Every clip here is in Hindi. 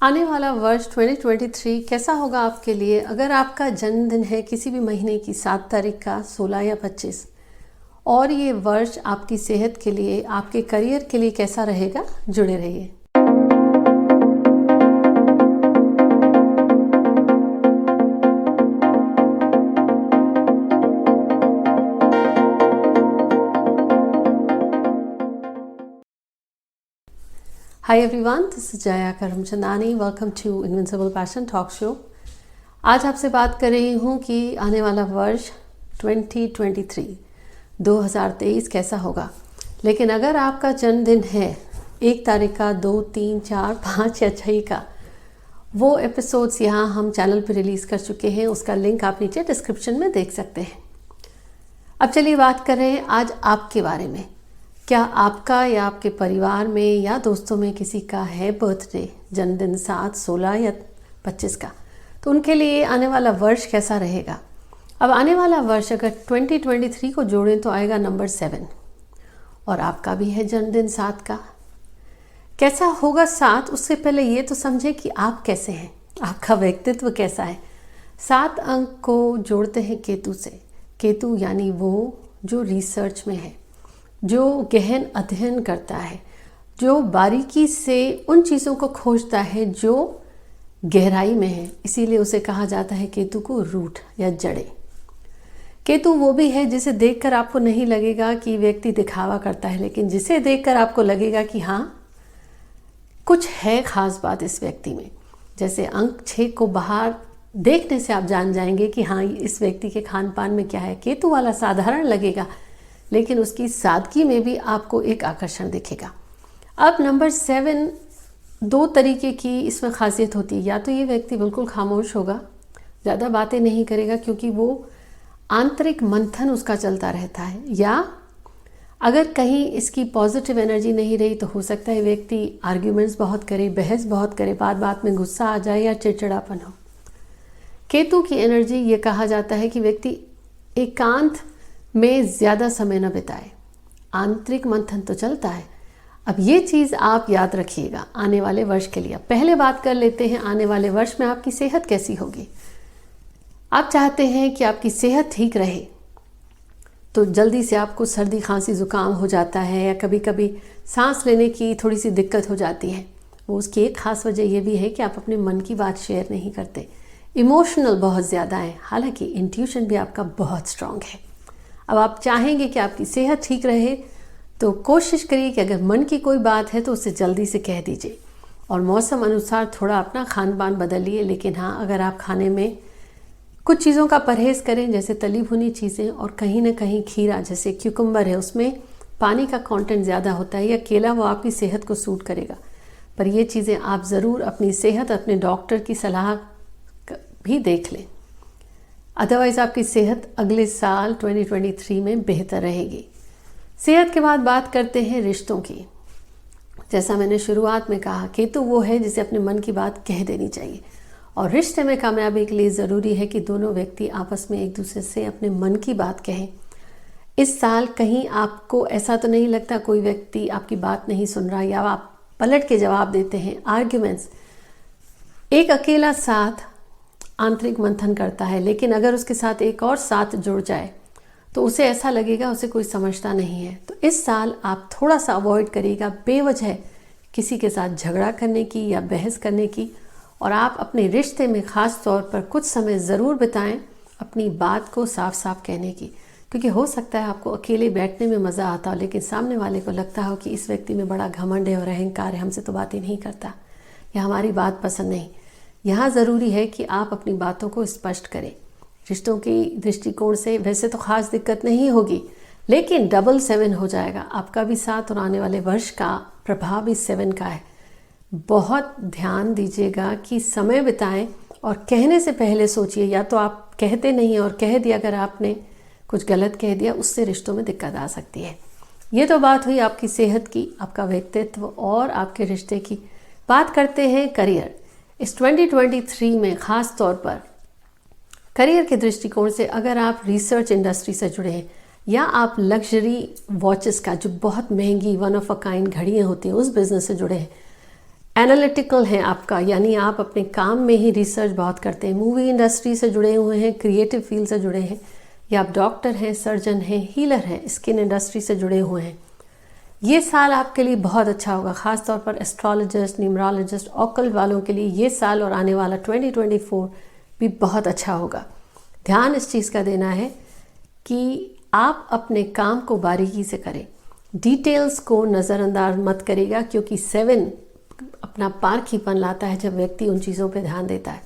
आने वाला वर्ष 2023 कैसा होगा आपके लिए? अगर आपका जन्मदिन है किसी भी महीने की 7 तारीख का, 16 या 25, और ये वर्ष आपकी सेहत के लिए, आपके करियर के लिए कैसा रहेगा? जुड़े रहिए। Hi everyone, this is Jaya Karamchandani. Welcome to Invincible Passion Talk Show. आज आपसे बात कर रही हूँ कि आने वाला वर्ष 2023 कैसा होगा। लेकिन अगर आपका जन्मदिन है 1 तारीख का, 2, 3, 4, 5 या 6 का, वो एपिसोड्स यहाँ हम चैनल पर रिलीज़ कर चुके हैं। उसका लिंक आप नीचे डिस्क्रिप्शन में देख सकते हैं। अब चलिए बात कर रहे हैं आज आपके बारे में। क्या आपका या आपके परिवार में या दोस्तों में किसी का है बर्थडे, जन्मदिन 7, 16 या 25 का? तो उनके लिए आने वाला वर्ष कैसा रहेगा? अब आने वाला वर्ष अगर 2023 को जोड़ें तो आएगा नंबर 7, और आपका भी है जन्मदिन 7 का। कैसा होगा 7? उससे पहले ये तो समझें कि आप कैसे हैं, आपका व्यक्तित्व कैसा है। 7 अंक को जोड़ते हैं केतु से। केतु यानी वो जो रिसर्च में है, जो गहन अध्ययन करता है, जो बारीकी से उन चीज़ों को खोजता है जो गहराई में है। इसीलिए उसे कहा जाता है केतु को रूट या जड़ें। केतु वो भी है जिसे देखकर आपको नहीं लगेगा कि व्यक्ति दिखावा करता है, लेकिन जिसे देखकर आपको लगेगा कि हाँ, कुछ है खास बात इस व्यक्ति में। जैसे अंक 6 को बाहर देखने से आप जान जाएंगे कि हाँ, इस व्यक्ति के खान पान में क्या है। केतु वाला साधारण लगेगा, लेकिन उसकी सादगी में भी आपको एक आकर्षण दिखेगा। अब नंबर 7, 2 तरीके की इसमें खासियत होती है। या तो ये व्यक्ति बिल्कुल खामोश होगा, ज़्यादा बातें नहीं करेगा क्योंकि वो आंतरिक मंथन उसका चलता रहता है, या अगर कहीं इसकी पॉजिटिव एनर्जी नहीं रही तो हो सकता है व्यक्ति आर्ग्यूमेंट्स बहुत करे, बहस बहुत करे, बात बात में गुस्सा आ जाए या चिड़चिड़ापन हो। केतु की एनर्जी ये कहा जाता है कि व्यक्ति एकांत में ज़्यादा समय न बिताए, आंतरिक मंथन तो चलता है। अब ये चीज़ आप याद रखिएगा आने वाले वर्ष के लिए। पहले बात कर लेते हैं आने वाले वर्ष में आपकी सेहत कैसी होगी। आप चाहते हैं कि आपकी सेहत ठीक रहे, तो जल्दी से आपको सर्दी, खांसी, ज़ुकाम हो जाता है, या कभी कभी सांस लेने की थोड़ी सी दिक्कत हो जाती है। वो उसकी एक ख़ास वजह ये भी है कि आप अपने मन की बात शेयर नहीं करते, इमोशनल बहुत ज़्यादा है। हालांकि इंट्यूशन भी आपका बहुत स्ट्रांग है। अब आप चाहेंगे कि आपकी सेहत ठीक रहे, तो कोशिश करिए कि अगर मन की कोई बात है तो उसे जल्दी से कह दीजिए, और मौसम अनुसार थोड़ा अपना खान पान बदलिए। लेकिन हाँ, अगर आप खाने में कुछ चीज़ों का परहेज़ करें, जैसे तली भुनी चीज़ें, और कहीं ना कहीं खीरा जैसे क्यूकम्बर है, उसमें पानी का कंटेंट ज़्यादा होता है, या केला, वो आपकी सेहत को सूट करेगा। पर ये चीज़ें आप ज़रूर अपनी सेहत, अपने डॉक्टर की सलाह भी देख लें। अदरवाइज़ आपकी सेहत अगले साल 2023 में बेहतर रहेगी। सेहत के बाद बात करते हैं रिश्तों की। जैसा मैंने शुरुआत में कहा, केतु वो है जिसे अपने मन की बात कह देनी चाहिए, और रिश्ते में कामयाबी के लिए ज़रूरी है कि दोनों व्यक्ति आपस में एक दूसरे से अपने मन की बात कहें। इस साल कहीं आपको ऐसा तो नहीं लगता कोई व्यक्ति आपकी बात नहीं सुन रहा, या आप पलट के जवाब देते हैं, आर्ग्यूमेंट्स। एक अकेला साथ आंतरिक मंथन करता है, लेकिन अगर उसके साथ एक और साथ जुड़ जाए तो उसे ऐसा लगेगा उसे कोई समझता नहीं है। तो इस साल आप थोड़ा सा अवॉइड करिएगा बेवजह किसी के साथ झगड़ा करने की या बहस करने की, और आप अपने रिश्ते में ख़ास तौर पर कुछ समय ज़रूर बिताएं अपनी बात को साफ साफ कहने की। क्योंकि हो सकता है आपको अकेले बैठने में मज़ा आता हो, लेकिन सामने वाले को लगता हो कि इस व्यक्ति में बड़ा घमंड है और अहंकार है, हमसे तो बात ही नहीं करता, या हमारी बात पसंद नहीं। यहाँ ज़रूरी है कि आप अपनी बातों को स्पष्ट करें। रिश्तों की दृष्टिकोण से वैसे तो ख़ास दिक्कत नहीं होगी, लेकिन डबल 7 हो जाएगा। आपका भी 7 और आने वाले वर्ष का प्रभाव भी 7 का है। बहुत ध्यान दीजिएगा कि समय बिताएं, और कहने से पहले सोचिए। या तो आप कहते नहीं और कह दिया, अगर आपने कुछ गलत कह दिया, उससे रिश्तों में दिक्कत आ सकती है। ये तो बात हुई आपकी सेहत की, आपका व्यक्तित्व और आपके रिश्ते की। बात करते हैं करियर। इस 2023 में ख़ास तौर पर करियर के दृष्टिकोण से, अगर आप रिसर्च इंडस्ट्री से जुड़े हैं, या आप लग्जरी वॉचेस का, जो बहुत महंगी वन ऑफ अ काइंड घड़ियाँ होती हैं, उस बिज़नेस से जुड़े हैं, एनालिटिकल हैं आपका, यानी आप अपने काम में ही रिसर्च बहुत करते हैं, मूवी इंडस्ट्री से जुड़े हुए हैं, क्रिएटिव फील्ड से जुड़े हैं, या आप डॉक्टर हैं, सर्जन हैं, हीलर हैं, स्किन इंडस्ट्री से जुड़े हुए हैं। ये साल आपके लिए बहुत अच्छा होगा, ख़ास तौर पर एस्ट्रोलॉजिस्ट, न्यूमरोलॉजिस्ट, ऑकल्ट वालों के लिए ये साल और आने वाला 2024 भी बहुत अच्छा होगा। ध्यान इस चीज़ का देना है कि आप अपने काम को बारीकी से करें, डिटेल्स को नज़रअंदाज मत करिएगा, क्योंकि 7 अपना पारखीपन लाता है जब व्यक्ति उन चीज़ों पे ध्यान देता है।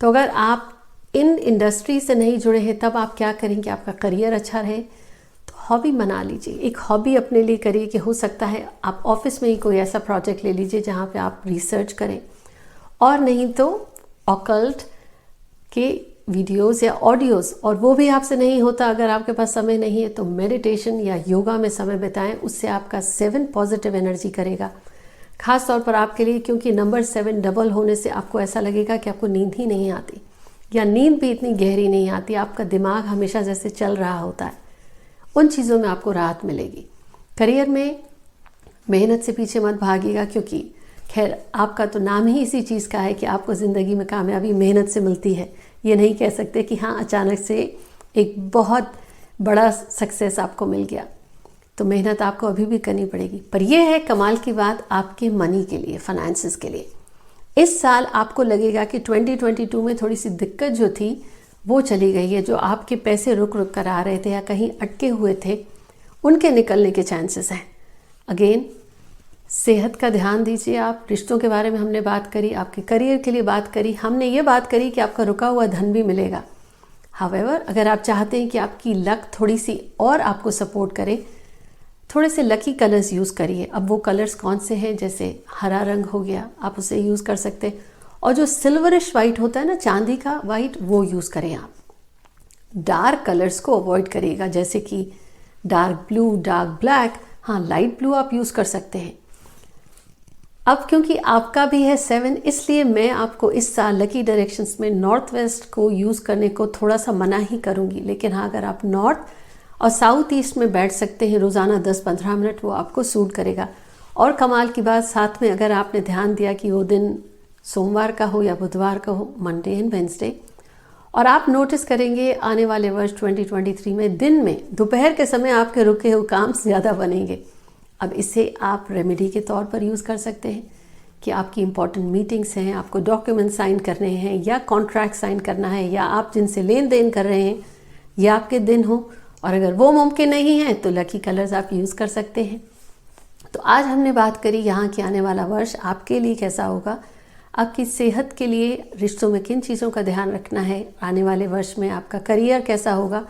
तो अगर आप इन इंडस्ट्री से नहीं जुड़े हैं तब आप क्या करेंगे, आपका करियर अच्छा रहे तो हॉबी बना लीजिए, एक हॉबी अपने लिए करिए कि हो सकता है आप ऑफिस में ही कोई ऐसा प्रोजेक्ट ले लीजिए जहाँ पे आप रिसर्च करें, और नहीं तो ऑकल्ट के वीडियोस या ऑडियोज़, और वो भी आपसे नहीं होता अगर आपके पास समय नहीं है तो मेडिटेशन या योगा में समय बिताएं, उससे आपका 7 पॉजिटिव एनर्जी करेगा, ख़ास तौर पर आपके लिए, क्योंकि नंबर 7 डबल होने से आपको ऐसा लगेगा कि आपको नींद ही नहीं आती, या नींद भी इतनी गहरी नहीं आती, आपका दिमाग हमेशा जैसे चल रहा होता है, उन चीज़ों में आपको राहत मिलेगी। करियर में मेहनत से पीछे मत भागिएगा, क्योंकि खैर आपका तो नाम ही इसी चीज़ का है कि आपको ज़िंदगी में कामयाबी मेहनत से मिलती है। ये नहीं कह सकते कि हाँ अचानक से एक बहुत बड़ा सक्सेस आपको मिल गया, तो मेहनत आपको अभी भी करनी पड़ेगी। पर यह है कमाल की बात आपके मनी के लिए, फाइनेंसिस के लिए, इस साल आपको लगेगा कि 2022 में थोड़ी सी दिक्कत जो थी वो चली गई है, जो आपके पैसे रुक रुक कर आ रहे थे या कहीं अटके हुए थे, उनके निकलने के चांसेस हैं। अगेन सेहत का ध्यान दीजिए आप, रिश्तों के बारे में हमने बात करी, आपके करियर के लिए बात करी, हमने ये बात करी कि आपका रुका हुआ धन भी मिलेगा। हावेवर अगर आप चाहते हैं कि आपकी लक थोड़ी सी और आपको सपोर्ट करे, थोड़े से लकी कलर्स यूज़ करिए। अब वो कलर्स कौन से हैं, जैसे हरा रंग हो गया, आप उसे यूज़ कर सकते हैं, और जो सिल्वरिश वाइट होता है ना, चांदी का वाइट, वो यूज़ करें आप। डार्क कलर्स को अवॉइड करिएगा, जैसे कि डार्क ब्लू, डार्क ब्लैक, हाँ लाइट ब्लू आप यूज़ कर सकते हैं। अब क्योंकि आपका भी है 7, इसलिए मैं आपको इस साल लकी डायरेक्शंस में नॉर्थ वेस्ट को यूज़ करने को थोड़ा सा मना ही करूँगी, लेकिन हाँ अगर आप नॉर्थ और साउथ ईस्ट में बैठ सकते हैं रोज़ाना 10-15 मिनट, वो आपको सूट करेगा। और कमाल की बात, साथ में अगर आपने ध्यान दिया कि वो दिन सोमवार का हो या बुधवार का हो, मंडे एंड वेंसडे, और आप नोटिस करेंगे आने वाले वर्ष 2023 में दिन में दोपहर के समय आपके रुके हुए काम ज़्यादा बनेंगे। अब इसे आप रेमेडी के तौर पर यूज़ कर सकते हैं कि आपकी इंपॉर्टेंट मीटिंग्स हैं, आपको डॉक्यूमेंट साइन करने हैं या कॉन्ट्रैक्ट साइन करना है, या आप जिनसे लेन देन कर रहे हैं ये आपके दिन हो, और अगर वो मुमकिन नहीं है तो लकी कलर्स आप यूज़ कर सकते हैं। तो आज हमने बात करी यहाँ कि आने वाला वर्ष आपके लिए कैसा होगा, आपकी सेहत के लिए रिश्तों में किन चीज़ों का ध्यान रखना है, आने वाले वर्ष में आपका करियर कैसा होगा,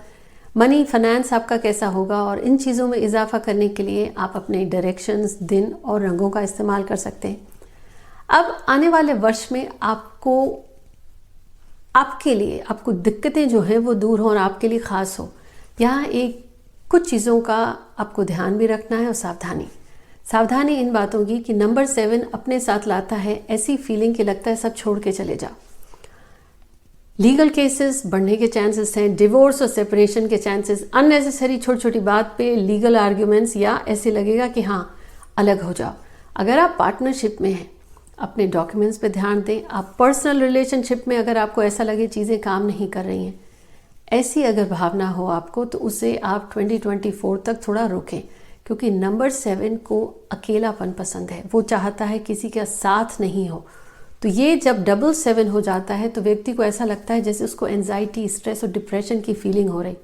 मनी फाइनेंस आपका कैसा होगा, और इन चीज़ों में इजाफा करने के लिए आप अपने डायरेक्शंस, दिन और रंगों का इस्तेमाल कर सकते हैं। अब आने वाले वर्ष में आपको आपके लिए आपको दिक्कतें जो हैं वो दूर हों और आपके लिए ख़ास हो, यहाँ एक कुछ चीज़ों का आपको ध्यान भी रखना है, और सावधानी इन बातों की कि नंबर 7 अपने साथ लाता है ऐसी फीलिंग कि लगता है सब छोड़ के चले जाओ। लीगल केसेस बढ़ने के चांसेस हैं, डिवोर्स और सेपरेशन के चांसेस, अननेसेसरी छोटी छोटी बात पे लीगल आर्ग्यूमेंट्स, या ऐसे लगेगा कि हाँ अलग हो जाओ। अगर आप पार्टनरशिप में हैं अपने डॉक्यूमेंट्स पे ध्यान दें। आप पर्सनल रिलेशनशिप में अगर आपको ऐसा लगे चीज़ें काम नहीं कर रही हैं, ऐसी अगर भावना हो आपको, तो उसे आप 2024 तक थोड़ा रोकें, क्योंकि नंबर 7 को अकेलापन पसंद है, वो चाहता है किसी का साथ नहीं हो। तो ये जब डबल 7 हो जाता है तो व्यक्ति को ऐसा लगता है जैसे उसको एंजाइटी, स्ट्रेस और डिप्रेशन की फीलिंग हो रही।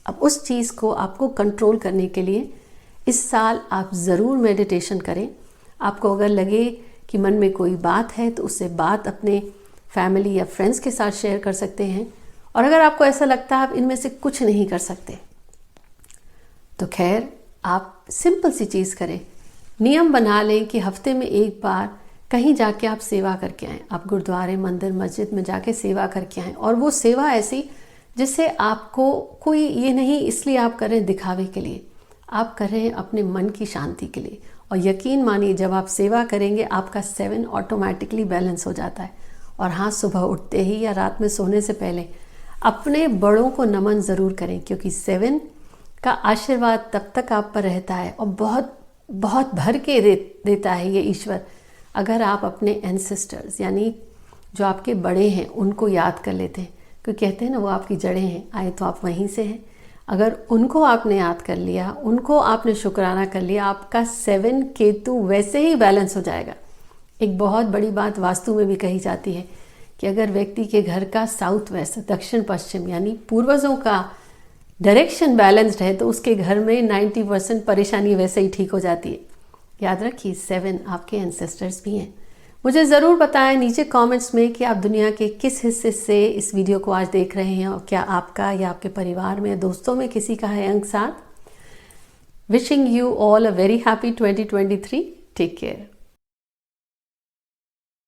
अब उस चीज़ को आपको कंट्रोल करने के लिए इस साल आप ज़रूर मेडिटेशन करें। आपको अगर लगे कि मन में कोई बात है तो उससे बात अपने फैमिली या फ्रेंड्स के साथ शेयर कर सकते हैं, और अगर आपको ऐसा लगता है आप इनमें से कुछ नहीं कर सकते तो खैर आप सिंपल सी चीज़ करें, नियम बना लें कि हफ्ते में एक बार कहीं जाके आप सेवा करके आएँ। आप गुरुद्वारे, मंदिर, मस्जिद में जाके सेवा करके आएँ, और वो सेवा ऐसी जिससे आपको कोई ये नहीं इसलिए आप कर रहे हैं दिखावे के लिए, आप कर रहे हैं अपने मन की शांति के लिए। और यकीन मानिए जब आप सेवा करेंगे आपका 7 ऑटोमेटिकली बैलेंस हो जाता है। और हाँ, सुबह उठते ही या रात में सोने से पहले अपने बड़ों को नमन ज़रूर करें, क्योंकि 7 का आशीर्वाद तब तक आप पर रहता है और बहुत बहुत भर के देता है ये ईश्वर। अगर आप अपने एंसेस्टर्स यानी जो आपके बड़े हैं उनको याद कर लेते हैं, क्योंकि कहते हैं ना वो आपकी जड़ें हैं, आए तो आप वहीं से हैं। अगर उनको आपने याद कर लिया, उनको आपने शुक्राना कर लिया, आपका 7 केतु वैसे ही बैलेंस हो जाएगा। एक बहुत बड़ी बात वास्तु में भी कही जाती है कि अगर व्यक्ति के घर का साउथ वेस्ट दक्षिण पश्चिम यानी पूर्वजों का डायरेक्शन बैलेंस्ड है तो उसके घर में 90% परेशानी वैसे ही ठीक हो जाती है। याद रखिए 7 आपके एंसेस्टर्स भी हैं। मुझे ज़रूर बताएं नीचे कमेंट्स में कि आप दुनिया के किस हिस्से से इस वीडियो को आज देख रहे हैं और क्या आपका या आपके परिवार में दोस्तों में किसी का है अंक 7। Wishing you all a very happy 2023। Take care.